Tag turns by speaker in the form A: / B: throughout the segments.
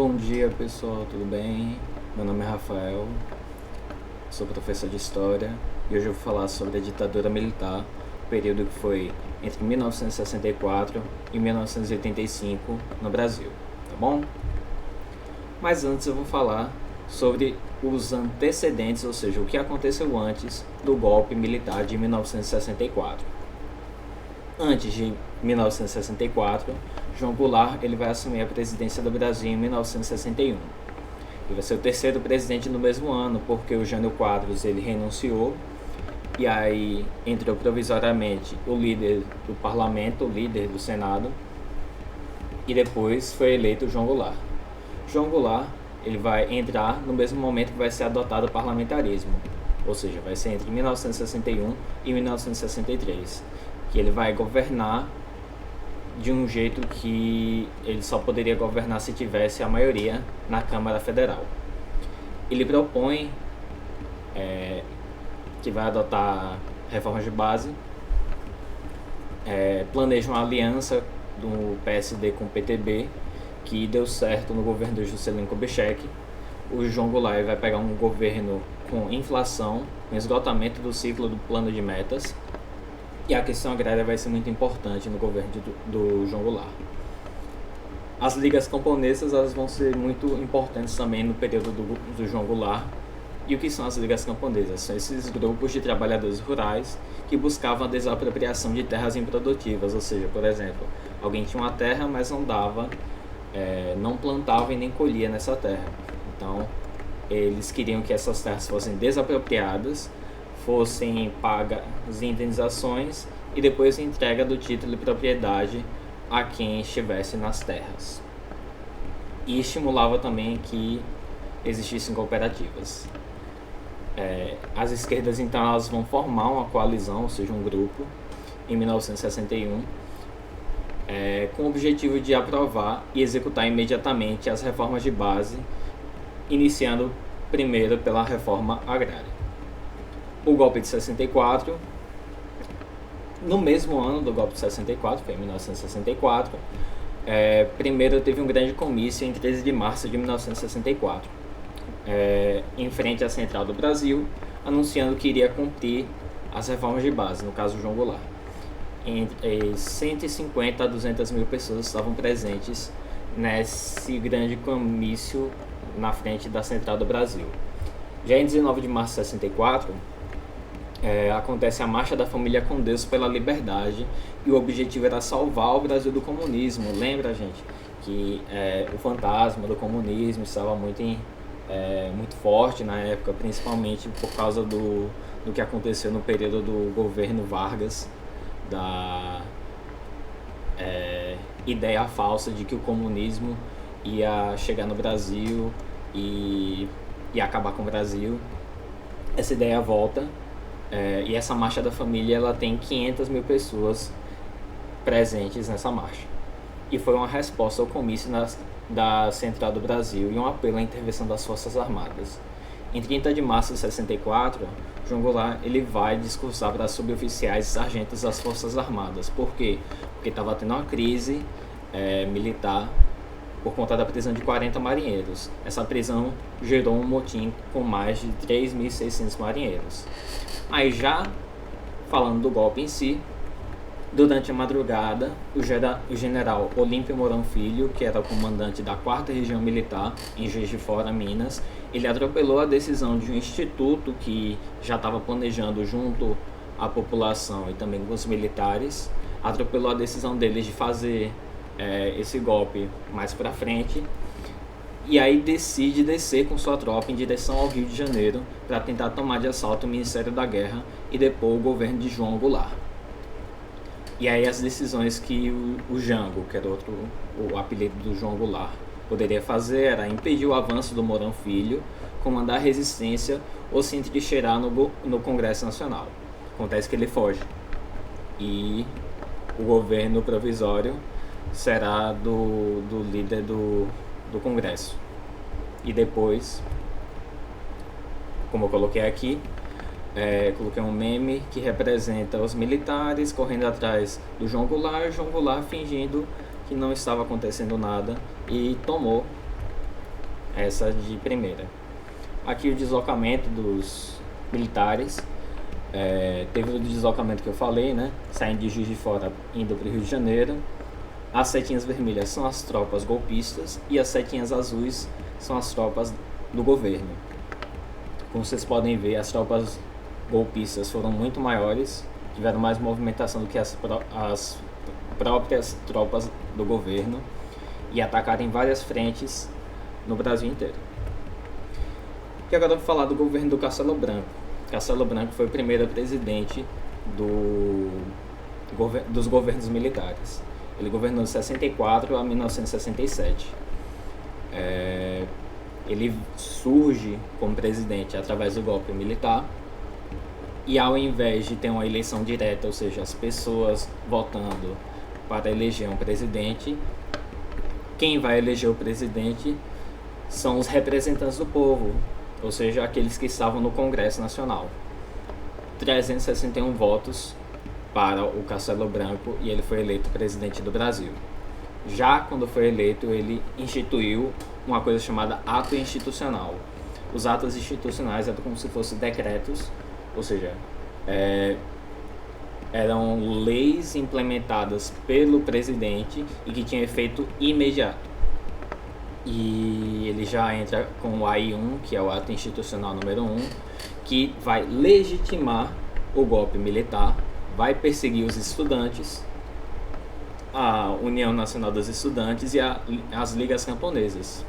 A: Bom dia pessoal, tudo bem? Meu nome é Rafael, sou professor de História e hoje eu vou falar sobre a ditadura militar, período que foi entre 1964 e 1985 no Brasil, tá bom? Mas antes eu vou falar sobre os antecedentes, ou seja, o que aconteceu antes do golpe militar de 1964. Antes de 1964, João Goulart ele vai assumir a presidência do Brasil em 1961. Ele vai ser o terceiro presidente no mesmo ano, porque o Jânio Quadros ele renunciou e aí entrou provisoriamente o líder do parlamento, o líder do Senado, e depois foi eleito João Goulart. João Goulart ele vai entrar no mesmo momento que vai ser adotado o parlamentarismo, ou seja, vai ser entre 1961 e 1963, que ele vai governar de um jeito que ele só poderia governar se tivesse a maioria na Câmara Federal. Ele propõe que vai adotar reformas de base, planeja uma aliança do PSD com o PTB, que deu certo no governo do Juscelino Kubitschek. O João Goulart vai pegar um governo com inflação, com esgotamento do ciclo do plano de metas, e a questão agrária vai ser muito importante no governo do João Goulart. As ligas camponesas elas vão ser muito importantes também no período do João Goulart. E o que são as ligas camponesas? São esses grupos de trabalhadores rurais que buscavam a desapropriação de terras improdutivas, ou seja, por exemplo, alguém tinha uma terra, mas não plantava e nem colhia nessa terra. Então, eles queriam que essas terras fossem desapropriadas, fossem pagas indenizações e depois entrega do título de propriedade a quem estivesse nas terras. E estimulava também que existissem cooperativas. As esquerdas então elas vão formar uma coalizão, ou seja, um grupo, em 1961, com o objetivo de aprovar e executar imediatamente as reformas de base, iniciando primeiro pela reforma agrária. O golpe de 64, no mesmo ano do golpe de 64, foi em 1964, primeiro teve um grande comício em 13 de março de 1964, em frente à Central do Brasil, anunciando que iria cumprir as reformas de base, no caso João Goulart. Entre 150 a 200 mil pessoas estavam presentes nesse grande comício na frente da Central do Brasil. Já em 19 de março de 64, acontece a Marcha da Família com Deus pela Liberdade, e o objetivo era salvar o Brasil do comunismo. Lembra, gente, que o fantasma do comunismo estava muito forte na época, principalmente por causa do que aconteceu no período do governo Vargas, da ideia falsa de que o comunismo ia chegar no Brasil e acabar com o Brasil. Essa ideia volta, e essa Marcha da Família ela tem 500 mil pessoas presentes nessa marcha. E foi uma resposta ao comício da Central do Brasil e um apelo à intervenção das Forças Armadas. Em 30 de março de 64, João Goulart ele vai discursar para suboficiais e sargentos das Forças Armadas. Por quê? Porque estava tendo uma crise militar por conta da prisão de 40 marinheiros. Essa prisão gerou um motim com mais de 3.600 marinheiros. Aí já falando do golpe em si, durante a madrugada, o general Olímpio Mourão Filho, que era o comandante da 4ª Região Militar, em Juiz de Fora, Minas, ele atropelou a decisão de um instituto que já estava planejando junto à população e também com os militares, atropelou a decisão deles de fazer esse golpe mais para frente, e aí decide descer com sua tropa em direção ao Rio de Janeiro para tentar tomar de assalto o Ministério da Guerra e depor o governo de João Goulart. E aí as decisões que o Jango, que era o apelido do João Goulart, poderia fazer era impedir o avanço do Mourão Filho, comandar a resistência ou se entrincheirar no Congresso Nacional. Acontece que ele foge e o governo provisório será do líder do Congresso. E depois, como eu coloquei aqui, coloquei um meme que representa os militares correndo atrás do João Goulart fingindo que não estava acontecendo nada e tomou Essa de primeira. Aqui o deslocamento dos militares. Teve o deslocamento que eu falei, né? Saindo de Juiz de Fora, indo para o Rio de Janeiro. As setinhas vermelhas são as tropas golpistas e as setinhas azuis são as tropas do governo. Como vocês podem ver, as tropas golpistas foram muito maiores, tiveram mais movimentação do que as próprias tropas do governo e atacaram em várias frentes no Brasil inteiro. E agora eu vou falar do governo do Castelo Branco. Castelo Branco foi o primeiro presidente dos governos militares. Ele governou de 64 a 1967. Ele surge como presidente através do golpe militar e, ao invés de ter uma eleição direta, ou seja, as pessoas votando para eleger um presidente, quem vai eleger o presidente são os representantes do povo, ou seja, aqueles que estavam no Congresso Nacional. 361 votos para o Castelo Branco e ele foi eleito presidente do Brasil. Já quando foi eleito, ele instituiu uma coisa chamada ato institucional. Os atos institucionais eram como se fossem decretos, ou seja, eram leis implementadas pelo presidente e que tinham efeito imediato. E ele já entra com o AI-1, que é o ato institucional número 1, que vai legitimar o golpe militar, vai perseguir os estudantes, a União Nacional dos Estudantes e as ligas camponesas.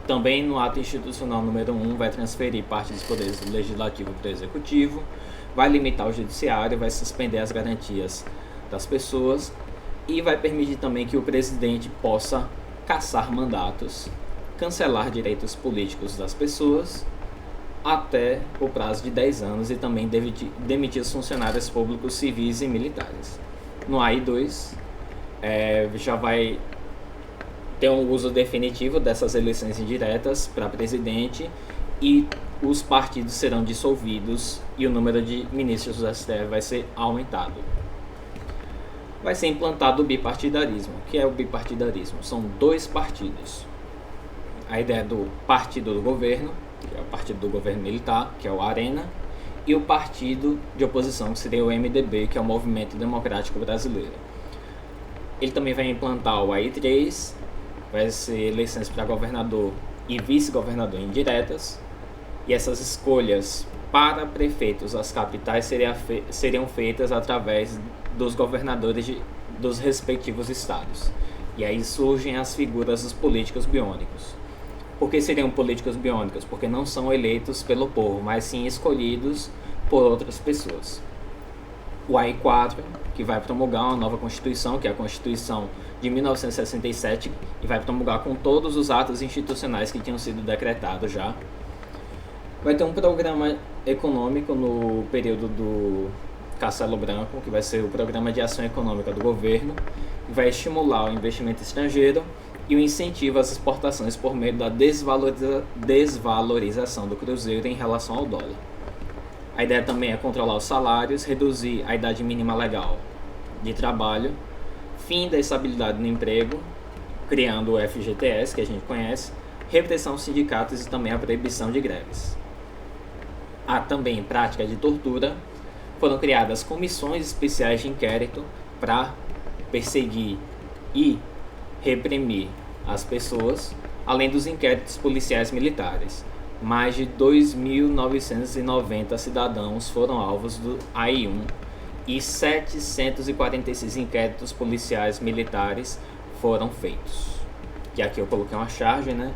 A: Também no ato institucional número 1 vai transferir parte dos poderes do legislativo para o executivo, vai limitar o judiciário, vai suspender as garantias das pessoas e vai permitir também que o presidente possa cassar mandatos, cancelar direitos políticos das pessoas até o prazo de 10 anos e também demitir os funcionários públicos civis e militares. No AI-2 já vai ter um uso definitivo dessas eleições indiretas para presidente e os partidos serão dissolvidos e o número de ministros do STF vai ser aumentado. Vai ser implantado o bipartidarismo. O que é o bipartidarismo? São 2 partidos. A ideia do partido do governo, que é o partido do governo militar, que é o ARENA, e o partido de oposição, que seria o MDB, que é o Movimento Democrático Brasileiro. Ele também vai implantar o AI-3, vai ser eleições para governador e vice-governador indiretas, e essas escolhas para prefeitos das capitais seriam feitas através dos governadores dos respectivos estados. E aí surgem as figuras dos políticos biônicos. Por que seriam políticos biônicos? Porque não são eleitos pelo povo, mas sim escolhidos por outras pessoas. O AI-4, que vai promulgar uma nova Constituição, que é a Constituição de 1967, e vai promulgar com todos os atos institucionais que tinham sido decretados já. Vai ter um programa econômico no período do Castelo Branco, que vai ser o Programa de Ação Econômica do Governo, que vai estimular o investimento estrangeiro e o incentivo às exportações por meio da desvalorização do cruzeiro em relação ao dólar. A ideia também é controlar os salários, reduzir a idade mínima legal de trabalho, fim da estabilidade no emprego, criando o FGTS, que a gente conhece, repressão aos sindicatos e também a proibição de greves. Há também prática de tortura. Foram criadas comissões especiais de inquérito para perseguir e reprimir as pessoas, além dos inquéritos policiais militares. Mais de 2.990 cidadãos foram alvos do AI-1 e 746 inquéritos policiais militares foram feitos. E aqui eu coloquei uma charge, né?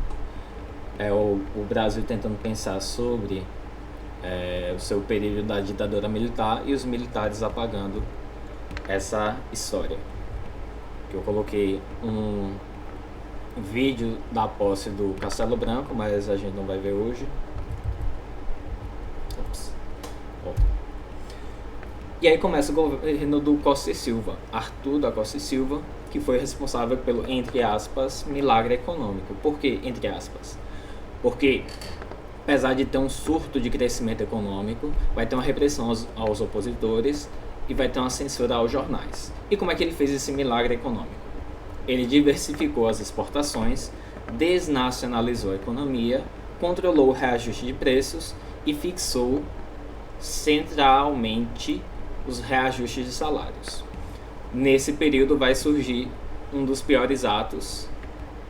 A: O Brasil tentando pensar sobre o seu período da ditadura militar e os militares apagando essa história. Que eu coloquei um vídeo da posse do Castelo Branco, mas a gente não vai ver hoje. E aí começa o governo do Costa e Silva, Arthur da Costa e Silva, que foi responsável pelo, entre aspas, milagre econômico. Por que, entre aspas? Porque, apesar de ter um surto de crescimento econômico, vai ter uma repressão aos opositores e vai ter uma censura aos jornais. E como é que ele fez esse milagre econômico? Ele diversificou as exportações, desnacionalizou a economia, controlou o reajuste de preços e fixou centralmente os reajustes de salários. Nesse período vai surgir um dos piores atos,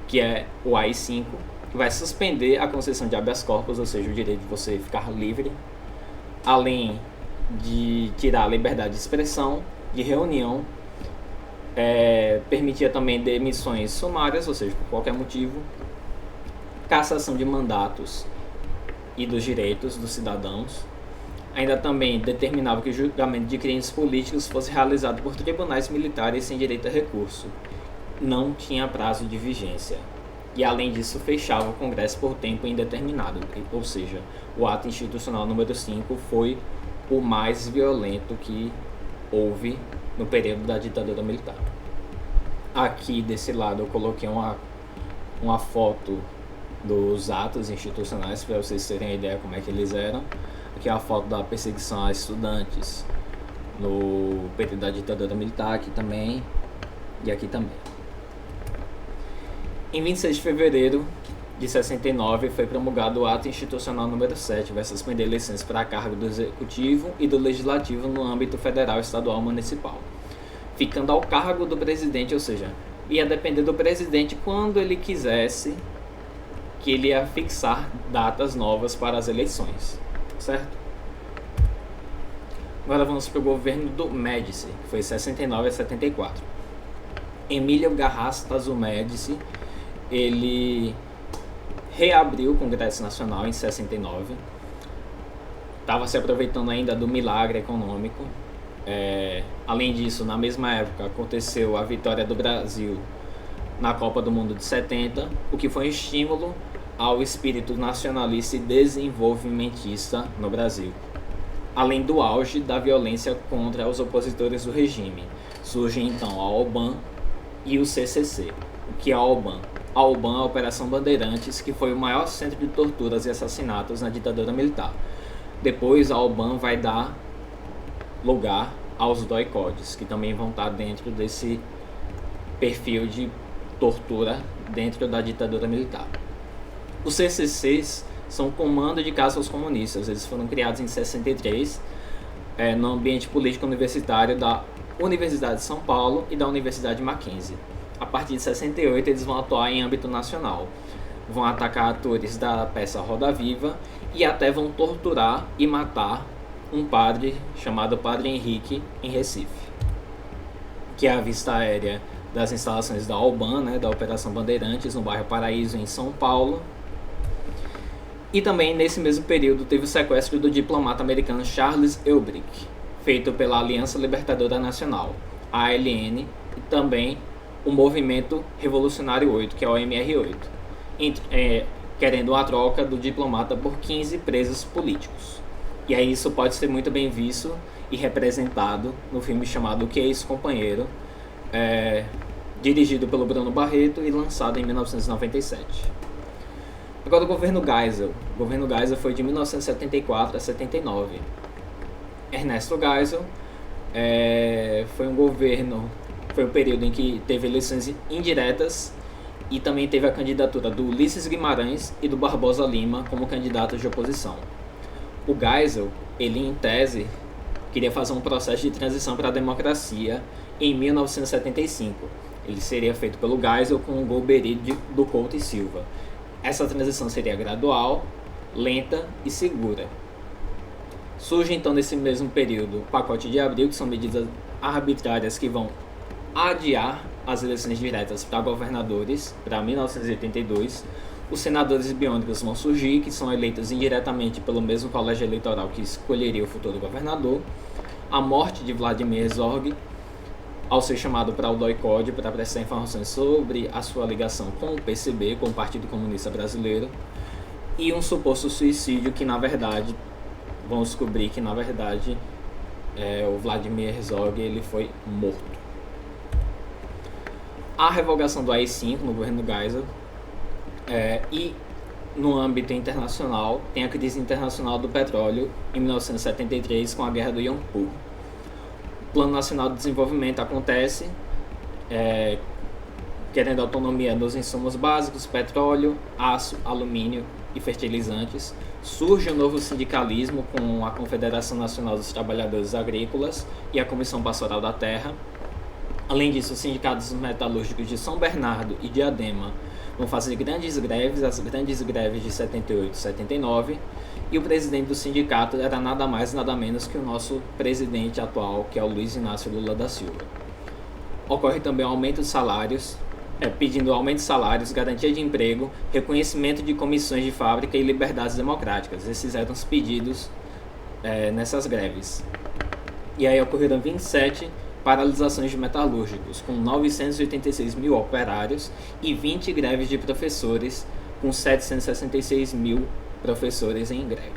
A: que é o AI-5, que vai suspender a concessão de habeas corpus, ou seja, o direito de você ficar livre, além de tirar a liberdade de expressão, de reunião, permitia também demissões sumárias, ou seja, por qualquer motivo, cassação de mandatos e dos direitos dos cidadãos. Ainda também determinava que o julgamento de crimes políticos fosse realizado por tribunais militares sem direito a recurso. Não tinha prazo de vigência. E além disso, fechava o Congresso por tempo indeterminado, ou seja, o ato institucional número 5 foi o mais violento que houve no período da ditadura militar. Aqui desse lado eu coloquei uma foto dos atos institucionais para vocês terem a ideia como é que eles eram. Aqui é a foto da perseguição a estudantes no período da ditadura militar, aqui também e aqui também. Em 26 de fevereiro de 69 foi promulgado o ato institucional número 7, vai suspender eleições para cargo do Executivo e do Legislativo no âmbito federal, estadual e municipal, ficando ao cargo do presidente, ou seja, ia depender do presidente quando ele quisesse que ele ia fixar datas novas para as eleições, certo? Agora vamos para o governo do Médici, que foi 69 a 74. Emílio Garrastazu Médici, ele reabriu o Congresso Nacional em 69, estava se aproveitando ainda do milagre econômico. Além disso, na mesma época aconteceu a vitória do Brasil na Copa do Mundo de 70, o que foi um estímulo ao espírito nacionalista e desenvolvimentista no Brasil. Além do auge da violência contra os opositores do regime, surge então a OBAN e o CCC. O que é a OBAN? A OBAN é a Operação Bandeirantes, que foi o maior centro de torturas e assassinatos na ditadura militar. Depois a OBAN vai dar lugar aos doicodes, que também vão estar dentro desse perfil de tortura dentro da ditadura militar. Os CCCs são Comando de Caça aos Comunistas. Eles foram criados em 63 no ambiente político universitário da Universidade de São Paulo e da Universidade Mackenzie. A partir de 68 eles vão atuar em âmbito nacional. Vão atacar atores da peça Roda Viva e até vão torturar e matar um padre chamado Padre Henrique em Recife, que é a vista aérea das instalações da OBAN, da Operação Bandeirantes, no bairro Paraíso, em São Paulo. E também nesse mesmo período teve o sequestro do diplomata americano Charles Elbrick, feito pela Aliança Libertadora Nacional, ALN, e também o Movimento Revolucionário 8, que é o MR8, querendo a troca do diplomata por 15 presos políticos. E aí isso pode ser muito bem visto e representado no filme chamado O Que é Isso, Companheiro?, dirigido pelo Bruno Barreto e lançado em 1997. Agora o governo Geisel. O governo Geisel foi de 1974 a 79. Ernesto Geisel foi um período em que teve eleições indiretas e também teve a candidatura do Ulisses Guimarães e do Barbosa Lima como candidatos de oposição. O Geisel, ele em tese, queria fazer um processo de transição para a democracia em 1975. Ele seria feito pelo Geisel com o Golbery do Couto e Silva. Essa transição seria gradual, lenta e segura. Surge então nesse mesmo período o pacote de abril, que são medidas arbitrárias que vão adiar as eleições diretas para governadores para 1982. Os senadores biônicos vão surgir, que são eleitos indiretamente pelo mesmo colégio eleitoral que escolheria o futuro governador. A morte de Vladimir Herzog, ao ser chamado para o doicode para prestar informações sobre a sua ligação com o PCB, com o Partido Comunista Brasileiro, e um suposto suicídio que, na verdade, vão descobrir que, na verdade, o Vladimir Herzog ele foi morto. A revogação do AI-5 no governo Geisel, e no âmbito internacional, tem a crise internacional do petróleo em 1973 com a guerra do Yom Kippur. O Plano Nacional de Desenvolvimento acontece, querendo autonomia nos insumos básicos, petróleo, aço, alumínio e fertilizantes. Surge um novo sindicalismo com a Confederação Nacional dos Trabalhadores Agrícolas e a Comissão Pastoral da Terra. Além disso, os sindicatos metalúrgicos de São Bernardo e Diadema vão fazer grandes greves, as grandes greves de 78 e 79, e o presidente do sindicato era nada mais nada menos que o nosso presidente atual, que é o Luiz Inácio Lula da Silva. Ocorre também o aumento de salários, pedindo aumento de salários, garantia de emprego, reconhecimento de comissões de fábrica e liberdades democráticas. Esses eram os pedidos nessas greves. E aí ocorreram 27 paralisações de metalúrgicos, com 986 mil operários, e 20 greves de professores, com 766 mil professores em greve.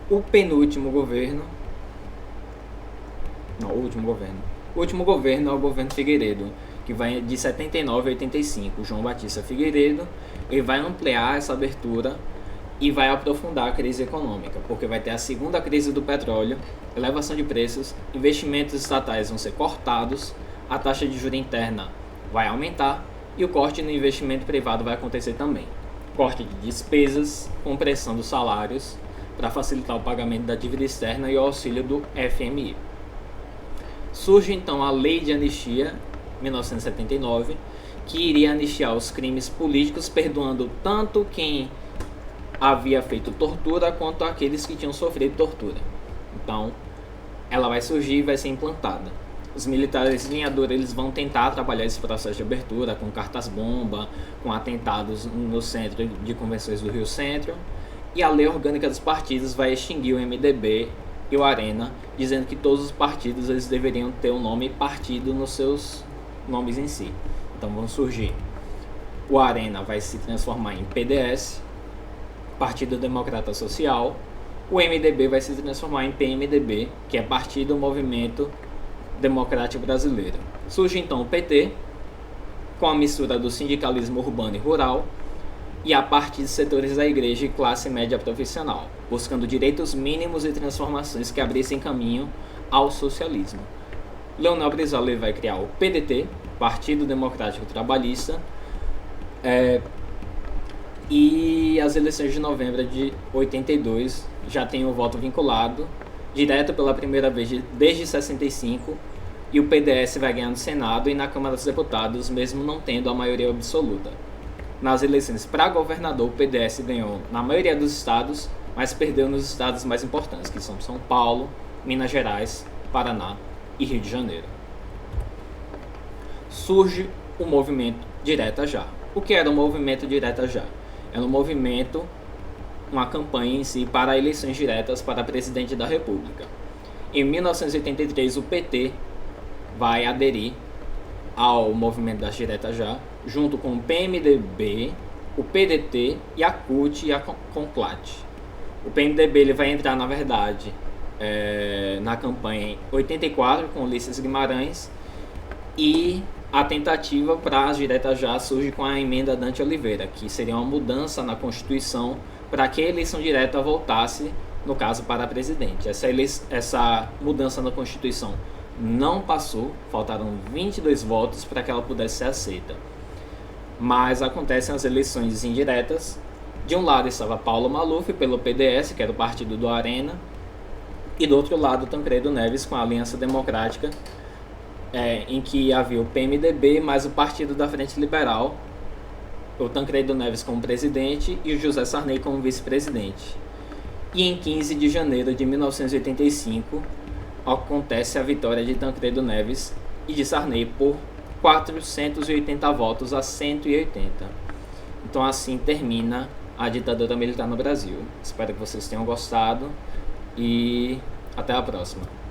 A: O último governo é o governo Figueiredo, que vai de 79 a 85. João Batista Figueiredo, ele vai ampliar essa abertura e vai aprofundar a crise econômica, porque vai ter a segunda crise do petróleo, elevação de preços, investimentos estatais vão ser cortados, a taxa de juros interna vai aumentar e o corte no investimento privado vai acontecer também. Corte de despesas, compressão dos salários para facilitar o pagamento da dívida externa e o auxílio do FMI. Surge então a Lei de Anistia, 1979, que iria anistiar os crimes políticos, perdoando tanto quem havia feito tortura quanto aqueles que tinham sofrido tortura. Então, ela vai surgir e vai ser implantada. Os militares linhadores eles vão tentar trabalhar esse processo de abertura com cartas-bomba, com atentados no centro de convenções do Rio Centro, e a lei orgânica dos partidos vai extinguir o MDB e o Arena, dizendo que todos os partidos eles deveriam ter o nome partido nos seus nomes em si. Então vão surgir. O Arena vai se transformar em PDS, Partido Democrata Social. O MDB vai se transformar em PMDB, que é Partido Movimento Democrático Brasileiro. Surge então o PT, com a mistura do sindicalismo urbano e rural, e a partir de setores da igreja e classe média profissional, buscando direitos mínimos e transformações que abrissem caminho ao socialismo. Leonel Brizola vai criar o PDT, Partido Democrático Trabalhista, e as eleições de novembro de 82 já tem o voto vinculado, direto pela primeira vez desde 65, e o PDS vai ganhar no Senado e na Câmara dos Deputados, mesmo não tendo a maioria absoluta. Nas eleições para governador, o PDS ganhou na maioria dos estados, mas perdeu nos estados mais importantes, que são São Paulo, Minas Gerais, Paraná e Rio de Janeiro. Surge o movimento Direta Já. O que era o movimento Direta Já? Era um movimento, uma campanha em si para eleições diretas para presidente da República. Em 1983, o PT vai aderir ao movimento das Direta Já, junto com o PMDB, o PDT e a CUT e a CONCLAT. O PMDB ele vai entrar, na verdade, na campanha em 84 com Ulisses Guimarães, e a tentativa para as Direta Já surge com a emenda Dante Oliveira, que seria uma mudança na Constituição para que a eleição direta voltasse, no caso, para presidente. Essa mudança na Constituição não passou, faltaram 22 votos para que ela pudesse ser aceita. Mas acontecem as eleições indiretas. De um lado estava Paulo Maluf pelo PDS, que era o partido do Arena, e do outro lado Tancredo Neves com a Aliança Democrática, em que havia o PMDB mais o Partido da Frente Liberal, o Tancredo Neves como presidente e o José Sarney como vice-presidente. E em 15 de janeiro de 1985 acontece a vitória de Tancredo Neves e de Sarney por 480 votos a 180. Então assim termina a ditadura militar no Brasil. Espero que vocês tenham gostado e até a próxima.